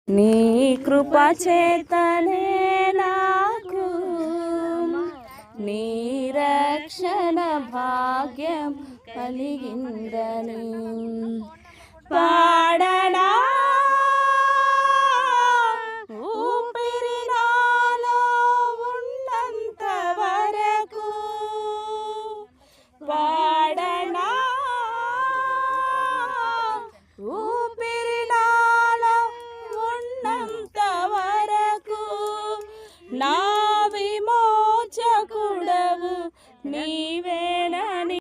నీ కృప చేతనే నాకు నీ రక్షణ భాగ్యం కలిగిందని పాడనా ఊపిరి నాలో ఉన్నంత వరకు పాడనా ఊపిరి నాలో ఉన్నంత వరకు నా విమోచకుడవు నీవేనని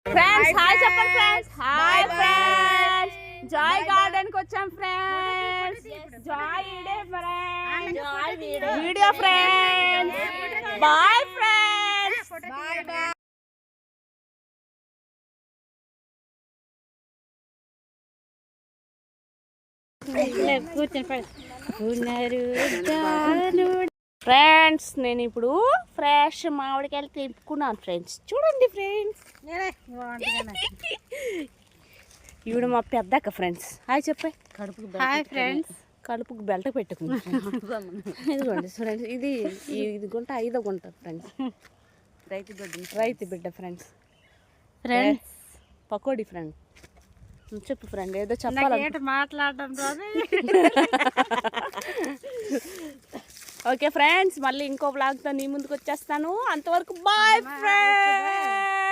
ఫ్రెండ్స్ హాయ్ చెప్పండి friends hi friends joy garden కి వచ్చాం ఫ్రెండ్స్ జాయ్ ఇడే friends video friends bye friends bye bye friends నేను ఇప్పుడు ఫ్రెష్ మామిడికాయలు తెంపుకున్నాను ఫ్రెండ్స్ చూడండి ఫ్రెండ్స్ ఇవిడ మా పెద్దక్క ఫ్రెండ్స్ హాయ్ చెప్పాయి హాయ్ ఫ్రెండ్స్ కడుపుకు బెల్ట్ పెట్టుకున్నాను ఇదిగోండి ఫ్రెండ్స్ ఇది గుంట 5వ గుంట ఫ్రెండ్స్ రైతు బిడ్డ ఫ్రెండ్స్ ఫ్రెండ్స్ పకోడీ ఫ్రెండ్ చెప్పు ఫ్రెండ్ ఏదో చెప్పాలి మాట్లాడడం ఓకే ఫ్రెండ్స్ మళ్ళీ ఇంకో బ్లాగ్తో నీ ముందుకు వచ్చేస్తాను అంతవరకు బాయ్ ఫ్రెండ్స్.